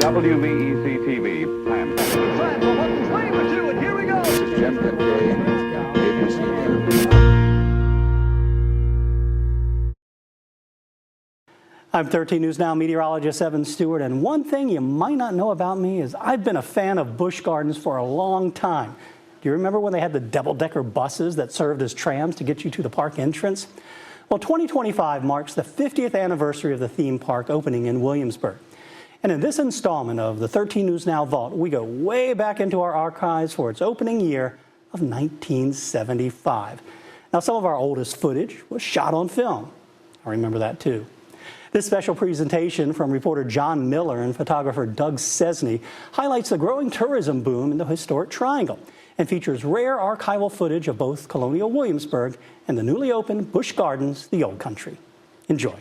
WVEC-TV, Plan. And here we go. This is Jeff Kincaid, ABC News. I'm 13 News Now meteorologist Evan Stewart, and one thing you might not know about me is I've been a fan of Busch Gardens for a long time. Do you remember when they had the double-decker buses that served as trams to get you to the park entrance? Well, 2025 marks the 50th anniversary of the theme park opening in Williamsburg. And in this installment of the 13 News Now Vault, we go way back into our archives for its opening year of 1975. Now, some of our oldest footage was shot on film. I remember that too. This special presentation from reporter John Miller and photographer Doug Sesny highlights the growing tourism boom in the historic Triangle and features rare archival footage of both Colonial Williamsburg and the newly opened Busch Gardens, the Old Country. Enjoy.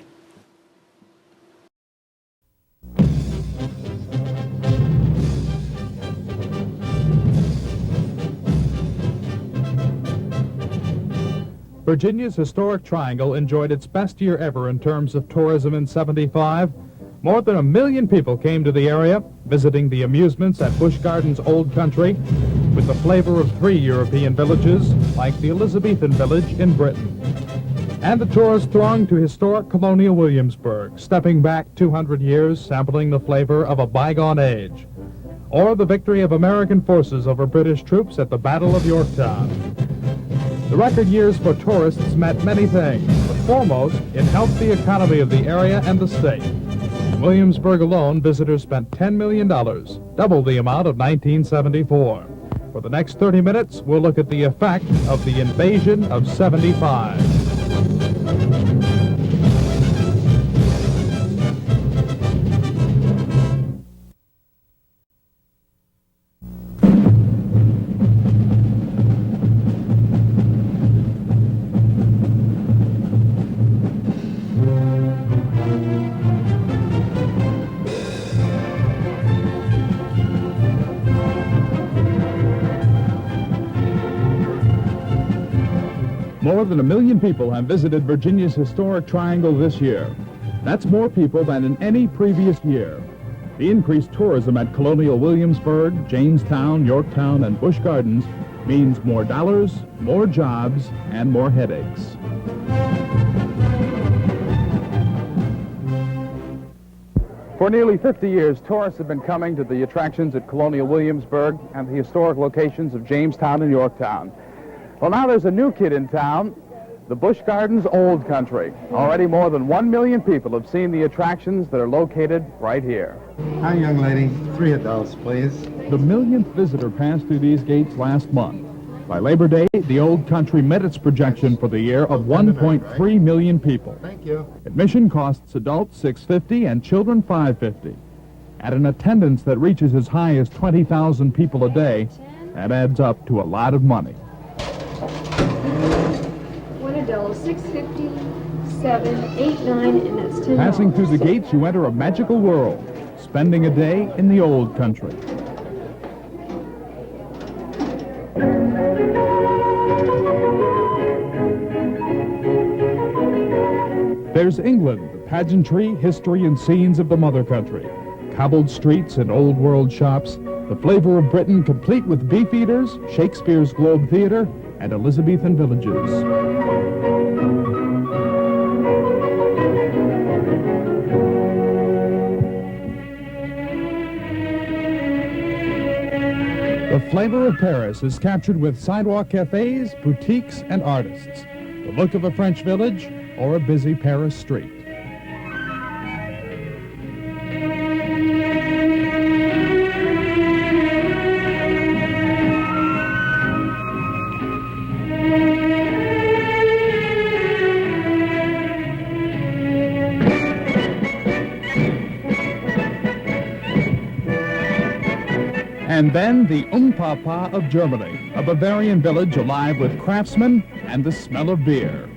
Virginia's historic Triangle enjoyed its best year ever in terms of tourism in '75. More than 1 million people came to the area, visiting the amusements at Busch Gardens Old Country, with the flavor of 3 European villages, like the Elizabethan village in Britain. And the tourists thronged to historic Colonial Williamsburg, stepping back 200 years, sampling the flavor of a bygone age. Or the victory of American forces over British troops at the Battle of Yorktown. The record years for tourists meant many things, but foremost, it helped the economy of the area and the state. In Williamsburg alone, visitors spent $10 million, double the amount of 1974. For the next 30 minutes, we'll look at the effect of the invasion of '75. More than 1 million people have visited Virginia's historic Triangle this year. That's more people than in any previous year. The increased tourism at Colonial Williamsburg, Jamestown, Yorktown, and Busch Gardens means more dollars, more jobs, and more headaches. For nearly 50 years, tourists have been coming to the attractions at Colonial Williamsburg and the historic locations of Jamestown and Yorktown. Well, now there's a new kid in town, the Busch Gardens Old Country. Already more than 1 million people have seen the attractions that are located right here. Hi, young lady. 3 adults, please. The millionth visitor passed through these gates last month. By Labor Day, the Old Country met its projection for the year of 1.3 million people. Thank you. Admission costs adults $6.50 and children $5.50. At an attendance that reaches as high as 20,000 people a day, that adds up to a lot of money. $6.50, 7, 8, 9, and that's $10. Passing through the gates, you enter a magical world, spending a day in the Old Country. There's England, the pageantry, history, and scenes of the mother country. Cobbled streets and old world shops, the flavor of Britain complete with beef eaters, Shakespeare's Globe Theater, and Elizabethan villages. The flavor of Paris is captured with sidewalk cafes, boutiques, and artists. The look of a French village or a busy Paris street. And then the Papa of Germany, a Bavarian village alive with craftsmen and the smell of beer.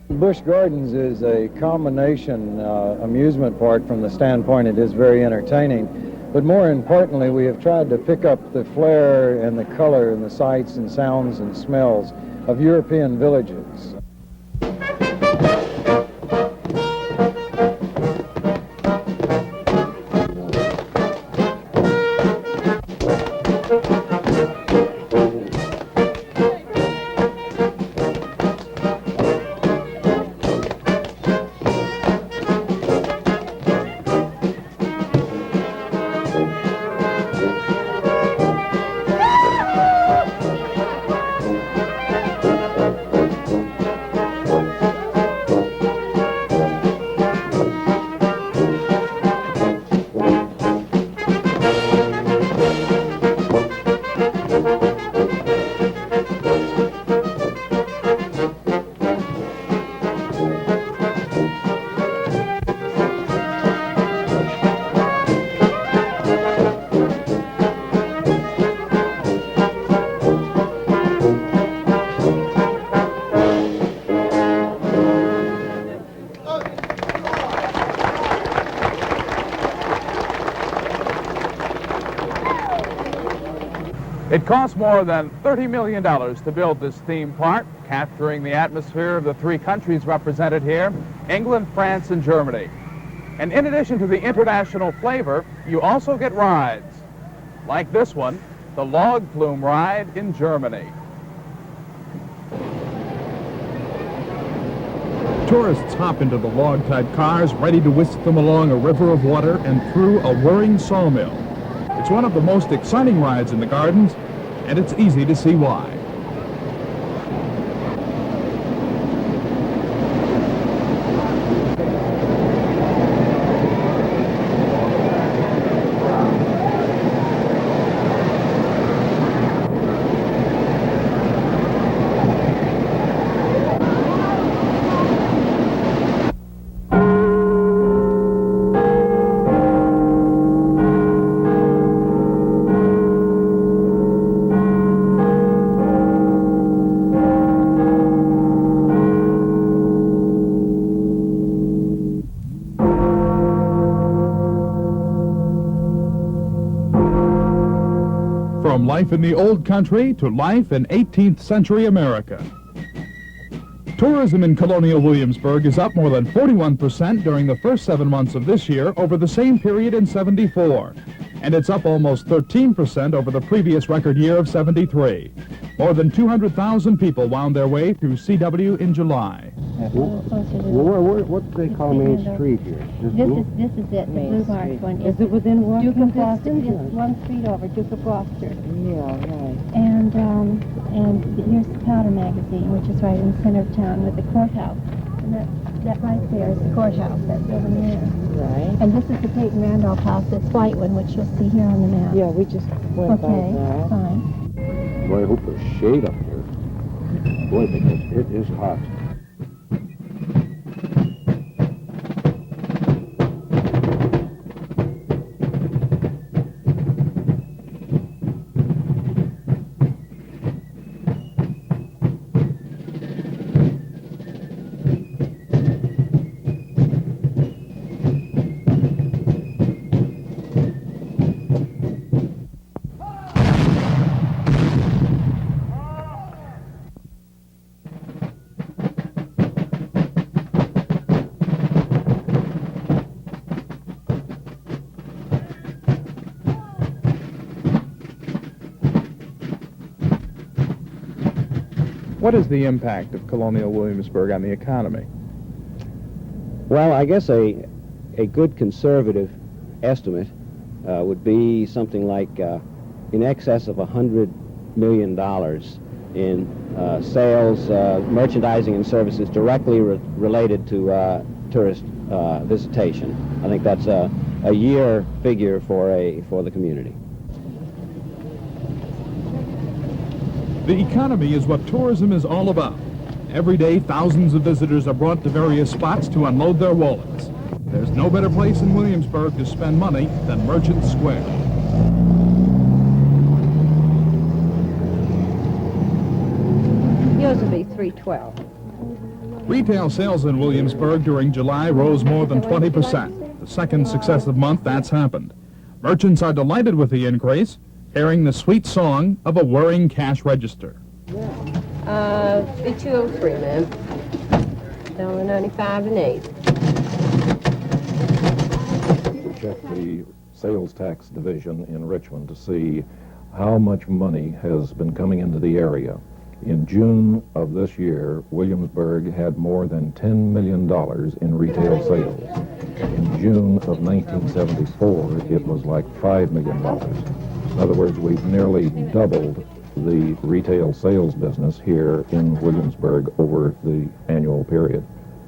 Busch Gardens is a combination amusement park from the standpoint it is very entertaining. But more importantly, we have tried to pick up the flair and the color and the sights and sounds and smells of European villages. It cost more than $30 million to build this theme park, capturing the atmosphere of the three countries represented here, England, France, and Germany. And in addition to the international flavor, you also get rides, like this one, the log flume ride in Germany. Tourists hop into the log-type cars, ready to whisk them along a river of water and through a whirring sawmill. It's one of the most exciting rides in the gardens, and it's easy to see why. From life in the old country to life in 18th century America. Tourism in Colonial Williamsburg is up more than 41% during the first 7 months of this year over the same period in '74. And it's up almost 13% over the previous record year of '73. More than 200,000 people wound their way through CW in July. What do they call Main Street here? This is it, the blue marked one. Is it within walking Duke of Gloucester? It's 1 street over, Duke of Gloucester. Yeah, right. And here's the Powder Magazine, which is right in the center of town with the courthouse. And that right there is the courthouse, that building there. Right. And this is the Peyton Randolph House, this white one, which you'll see here on the map. Yeah, we just went by Okay, that. fine. Boy, I hope there's shade up here. Boy, because it is hot. What is the impact of Colonial Williamsburg on the economy? Well, I guess a good conservative estimate would be something like in excess of $100 million in sales, merchandising, and services directly related to tourist visitation. I think that's a year figure for the community. The economy is what tourism is all about. Every day, thousands of visitors are brought to various spots to unload their wallets. There's no better place in Williamsburg to spend money than Merchant Square. Yours will be $312. Retail sales in Williamsburg during July rose more than 20%. The second successive month that's happened. Merchants are delighted with the increase, hearing the sweet song of a whirring cash register. Be 203, ma'am. $1.95 and 8. Check the sales tax division in Richmond to see how much money has been coming into the area. In June of this year, Williamsburg had more than $10 million in retail sales. In June of 1974, it was like $5 million. In other words, we've nearly doubled the retail sales business here in Williamsburg over the annual period.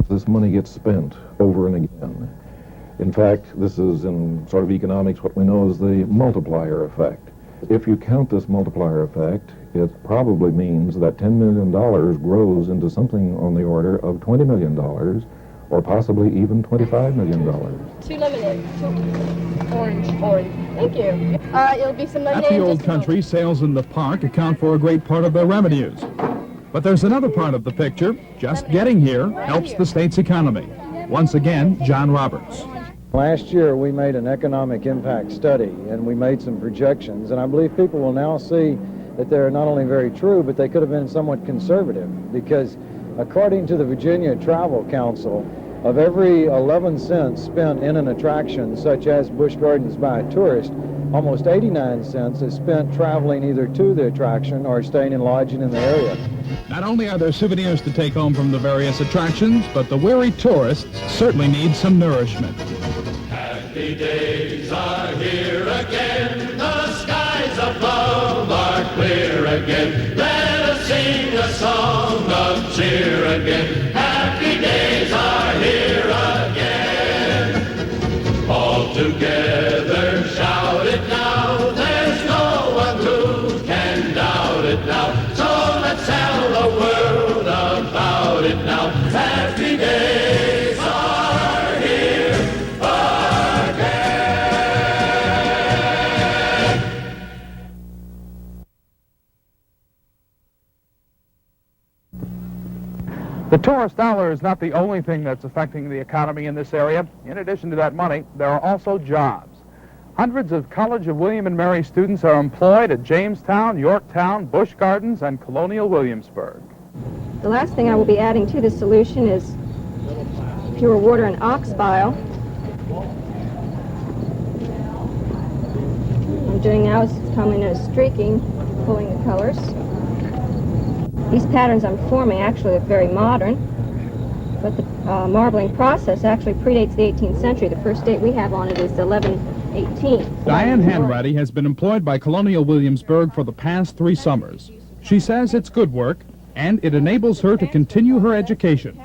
This money gets spent over and again. In fact, this is in sort of economics what we know as the multiplier effect. If you count this multiplier effect, it probably means that $10 million grows into something on the order of $20 million, or possibly even $25 million. 2 lemonade. 2 orange. Thank you. It'll be some lemonade. At the Old Country, sales in the park account for a great part of their revenues. But there's another part of the picture. Just getting here helps the state's economy. Once again, John Roberts. Last year, we made an economic impact study, and we made some projections, and I believe people will now see that they're not only very true, but they could have been somewhat conservative, because according to the Virginia Travel Council, of every 11 cents spent in an attraction such as Busch Gardens by a tourist, almost 89 cents is spent traveling either to the attraction or staying and lodging in the area. Not only are there souvenirs to take home from the various attractions, but the weary tourists certainly need some nourishment. Happy days are here again, the skies above are clear again. Let us sing a song of cheer again. Happy days are here again. All together shout it now, there's no one who can doubt it now. So let's tell the world about it now. Happy days are here again. The tourist dollar is not the only thing that's affecting the economy in this area. In addition to that money, there are also jobs. Hundreds of College of William and Mary students are employed at Jamestown, Yorktown, Busch Gardens, and Colonial Williamsburg. The last thing I will be adding to this solution is pure water and ox bile. What I'm doing now is coming in a streaking, pulling the colors. These patterns I'm forming actually look very modern, but the marbling process actually predates the 18th century. The first date we have on it is 1118. Diane Hanratty has been employed by Colonial Williamsburg for the past 3 summers. She says it's good work, and it enables her to continue her education.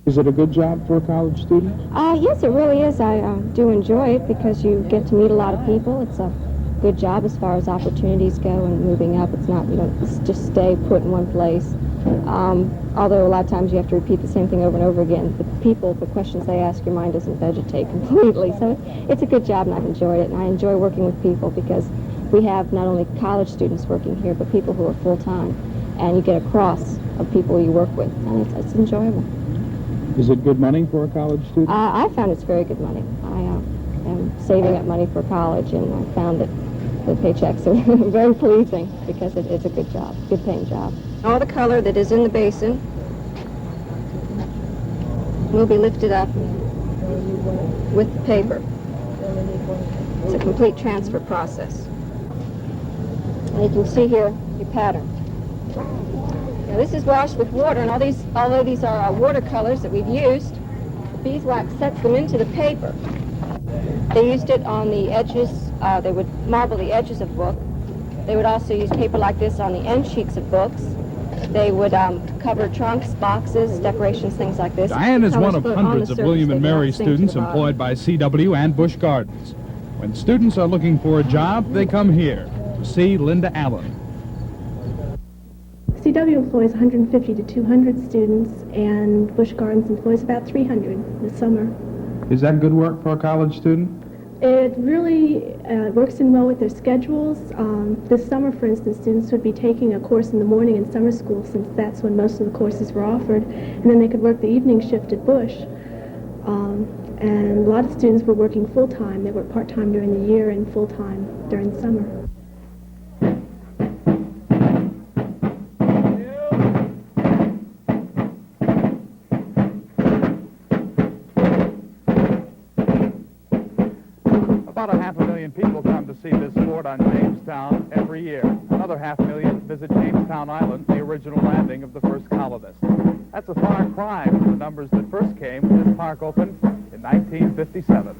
Is it a good job for a college student? Yes, it really is. I do enjoy it because you get to meet a lot of people. It's a good job as far as opportunities go and moving up. It's not, you don't just stay put in one place. Although a lot of times you have to repeat the same thing over and over again. The people, the questions they ask, your mind doesn't vegetate completely. So it's a good job, and I've enjoyed it. And I enjoy working with people because we have not only college students working here, but people who are full-time. And you get a cross of people you work with, and it's enjoyable. Is it good money for a college student? I found it's very good money. I am saving up money for college, and I found that the paychecks are very pleasing because it's a good job, good paying job. All the color that is in the basin will be lifted up with the paper. It's a complete transfer process. And you can see here your pattern. Now this is washed with water, and although these are watercolors that we've used, beeswax sets them into the paper. They used it on the edges. They would marble the edges of books. They would also use paper like this on the end sheets of books. They would cover trunks, boxes, decorations, things like this. Diane is one of hundreds of William and Mary students employed by CW and Busch Gardens. When students are looking for a job, they come here to see Linda Allen. CW employs 150 to 200 students, and Busch Gardens employs about 300 this summer. Is that good work for a college student? It really works in well with their schedules. This summer, for instance, students would be taking a course in the morning in summer school, since that's when most of the courses were offered, and then they could work the evening shift at Busch. And a lot of students were working full-time. They worked part-time during the year and full-time during the summer. About 500,000 people come to see this fort on Jamestown every year. Another 500,000 visit Jamestown Island, the original landing of the first colonists. That's a far cry from the numbers that first came when this park opened in 1957.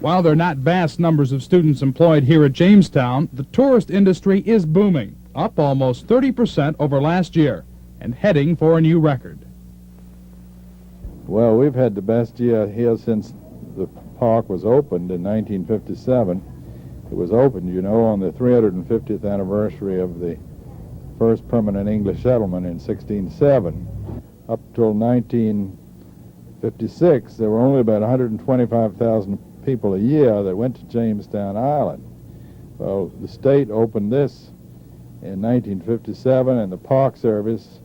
While there are not vast numbers of students employed here at Jamestown, the tourist industry is booming, up almost 30% over last year, and heading for a new record. Well, we've had the best year here since the park was opened in 1957. It was opened, you know, on the 350th anniversary of the first permanent English settlement in 1607. Up till 1956, there were only about 125,000 people a year that went to Jamestown Island. Well, the state opened this in 1957, and the Park Service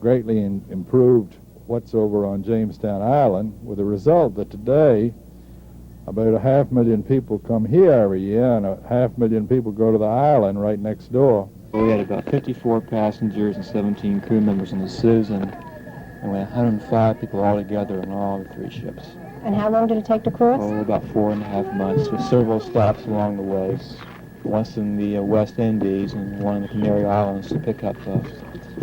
greatly improved what's over on Jamestown Island, with the result that today about 500,000 people come here every year, and 500,000 people go to the island right next door. We had about 54 passengers and 17 crew members on the Susan, and we had 105 people altogether on all the three ships. And how long did it take to cross? Oh, about 4.5 months, with several stops along the way. Once in the West Indies and one in the Canary Islands to pick up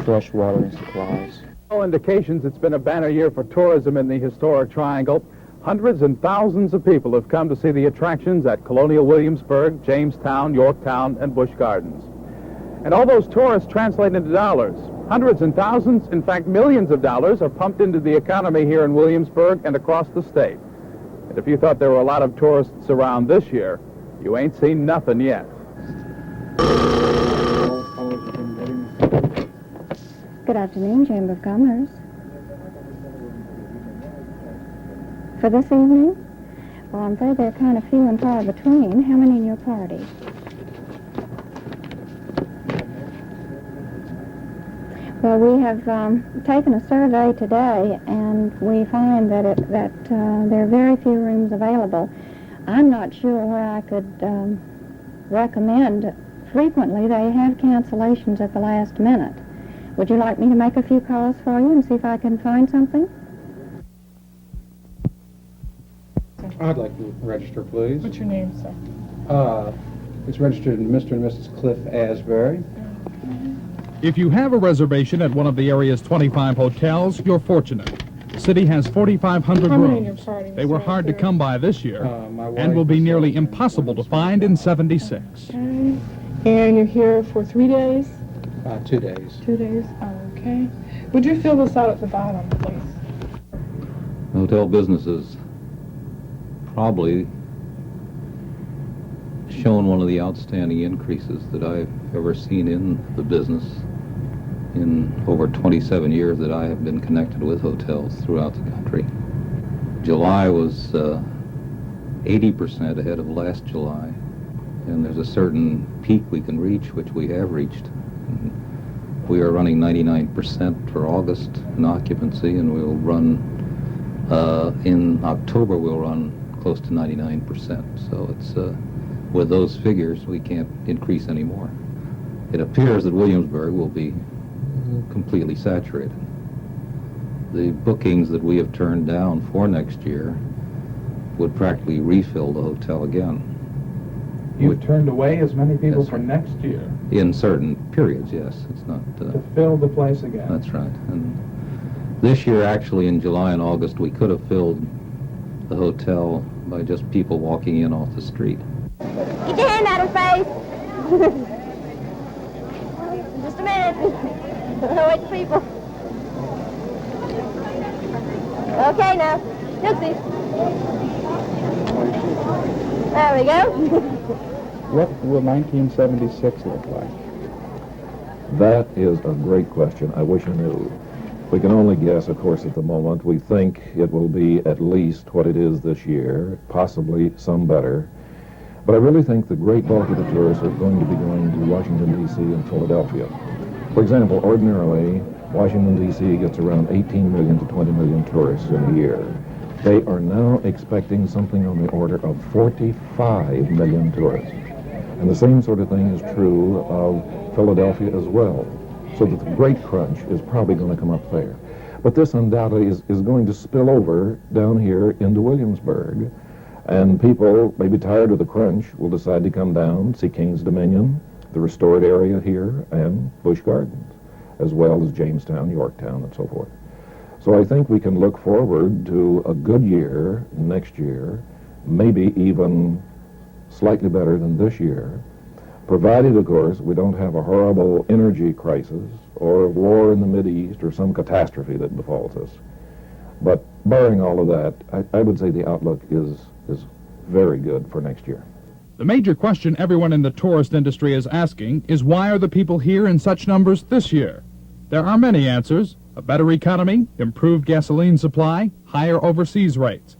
fresh water and supplies. All indications it's been a banner year for tourism in the historic Triangle. Hundreds and thousands of people have come to see the attractions at Colonial Williamsburg, Jamestown, Yorktown, and Busch Gardens. And all those tourists translate into dollars. Hundreds and thousands, in fact millions of dollars, are pumped into the economy here in Williamsburg and across the state. And if you thought there were a lot of tourists around this year, you ain't seen nothing yet. Good afternoon, Chamber of Commerce. For this evening? Well, I'm afraid they're kind of few and far between. How many in your party? Well, we have taken a survey today, and we find that there are very few rooms available. I'm not sure where I could recommend. Frequently, they have cancellations at the last minute. Would you like me to make a few calls for you and see if I can find something? I'd like to register, please. What's your name, sir? It's registered in Mr. and Mrs. Cliff Asbury. If you have a reservation at one of the area's 25 hotels, you're fortunate. The city has 4,500 rooms. They were hard to come by this year and will be nearly impossible to find in 76. Okay. And you're here for 3 days? 2 days. 2 days? Okay. Would you fill this out at the bottom, please? Hotel business has probably shown one of the outstanding increases that I've ever seen in the business in over 27 years that I have been connected with hotels throughout the country. July was 80% ahead of last July, and there's a certain peak we can reach, which we have reached. We are running 99% for August in occupancy, and we'll run, in October we'll run close to 99%. So it's, with those figures, we can't increase any more. It appears that Williamsburg will be completely saturated. The bookings that we have turned down for next year would practically refill the hotel again. You've turned away as many people for next year? In certain periods, yes. It's not... to fill the place again? That's right. And this year, actually, in July and August, we could have filled the hotel by just people walking in off the street. Get your hand out of her face. Just a minute. Wait the people. Okay, now. Dixie. There we go. What will 1976 look like? That is a great question. I wish I knew. We can only guess, of course, at the moment. We think it will be at least what it is this year, possibly some better. But I really think the great bulk of the tourists are going to be going to Washington, D.C. and Philadelphia. For example, ordinarily, Washington, D.C. gets around 18 million to 20 million tourists in a year. They are now expecting something on the order of 45 million tourists. And the same sort of thing is true of Philadelphia as well. So that the great crunch is probably going to come up there. But this undoubtedly is going to spill over down here into Williamsburg. And people, maybe tired of the crunch, will decide to come down, see King's Dominion, the restored area here, and Busch Gardens, as well as Jamestown, Yorktown, and so forth. So I think we can look forward to a good year next year, maybe even slightly better than this year, provided, of course, we don't have a horrible energy crisis or a war in the Mideast or some catastrophe that befalls us. But barring all of that, I would say the outlook is very good for next year. The major question everyone in the tourist industry is asking is why are the people here in such numbers this year? There are many answers: a better economy, improved gasoline supply, higher overseas rates.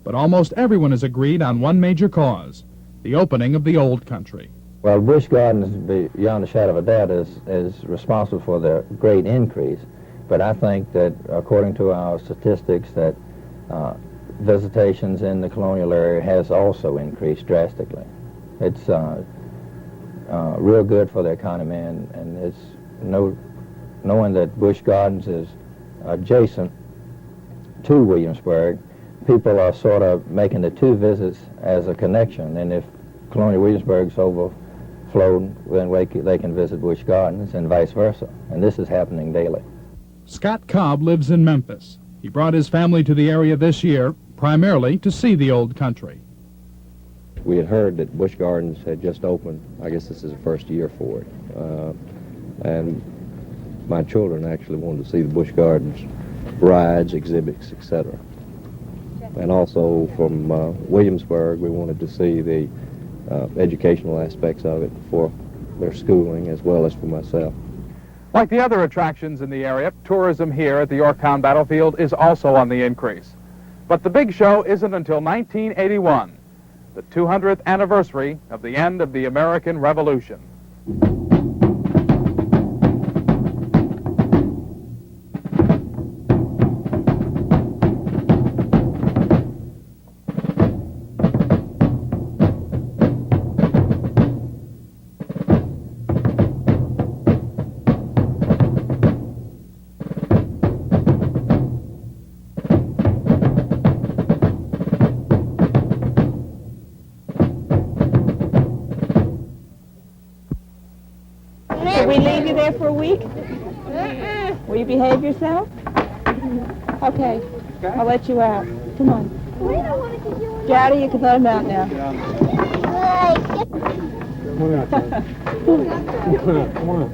But almost everyone is agreed on one major cause: the opening of the old country. Well, Busch Gardens, beyond a shadow of a doubt, is responsible for the great increase. But I think that, according to our statistics, that visitations in the colonial area has also increased drastically. It's real good for the economy, and it's knowing that Busch Gardens is adjacent to Williamsburg, people are sort of making the two visits as a connection. And if Colonial Williamsburg's overflowed, then they can visit Busch Gardens and vice versa. And this is happening daily. Scott Cobb lives in Memphis. He brought his family to the area this year, primarily to see the old country. We had heard that Busch Gardens had just opened. I guess this is the first year for it. And my children actually wanted to see the Busch Gardens rides, exhibits, etc. And also from Williamsburg, we wanted to see the educational aspects of it for their schooling as well as for myself. Like the other attractions in the area, tourism here at the Yorktown battlefield is also on the increase. But the big show isn't until 1981, the 200th anniversary of the end of the American Revolution. Should we leave you there for a week? Will you behave yourself? Okay, I'll let you out. Come on. Daddy, you can let him out now. Come on out, Dad. Come on.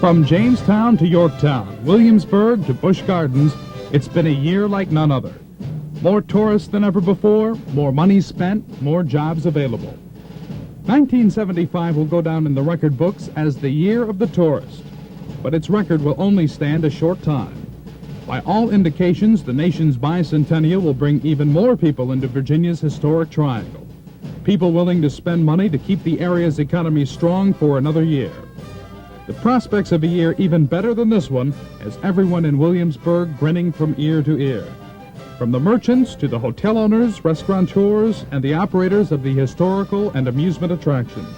From Jamestown to Yorktown, Williamsburg to Busch Gardens, it's been a year like none other. More tourists than ever before, more money spent, more jobs available. 1975 will go down in the record books as the year of the tourist, but its record will only stand a short time. By all indications, the nation's bicentennial will bring even more people into Virginia's historic triangle. People willing to spend money to keep the area's economy strong for another year. The prospects of a year even better than this one has everyone in Williamsburg grinning from ear to ear. From the merchants to the hotel owners, restaurateurs, and the operators of the historical and amusement attractions.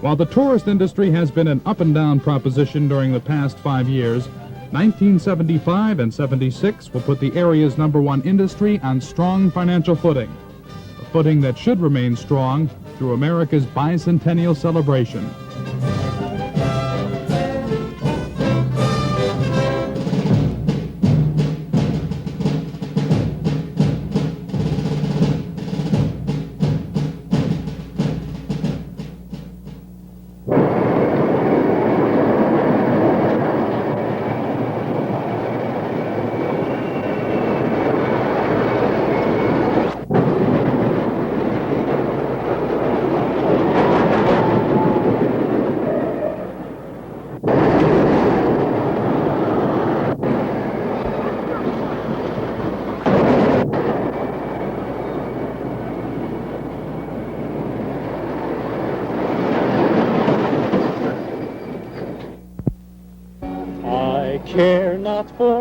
While the tourist industry has been an up-and-down proposition during the past 5 years, 1975 and 76 will put the area's #1 industry on strong financial footing, a footing that should remain strong through America's bicentennial celebration.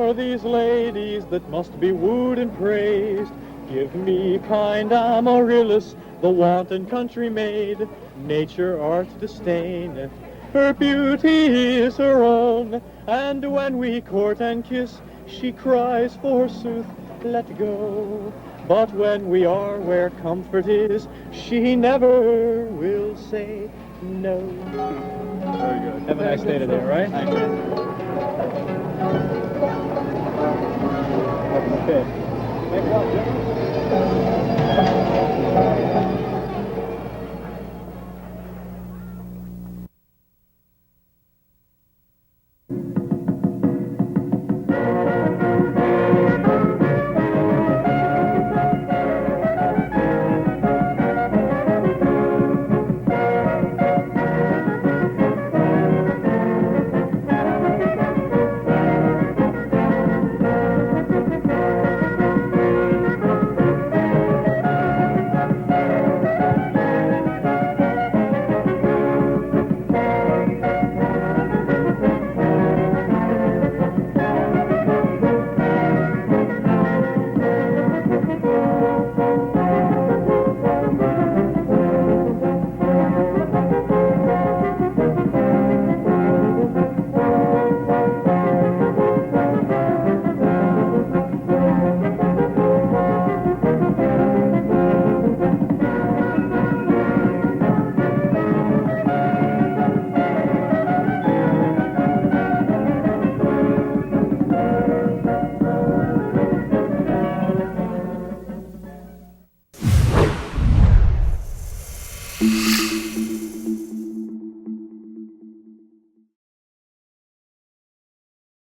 for these ladies that must be wooed and praised. Give me kind Amaryllis, the wanton country maid. Nature art's disdain, her beauty is her own. And when we court and kiss, she cries, forsooth, let go. But when we are where comfort is, she never will say no. Very good. Have a nice day today, all right? Thank you. Okay. Thanks a lot, Jim.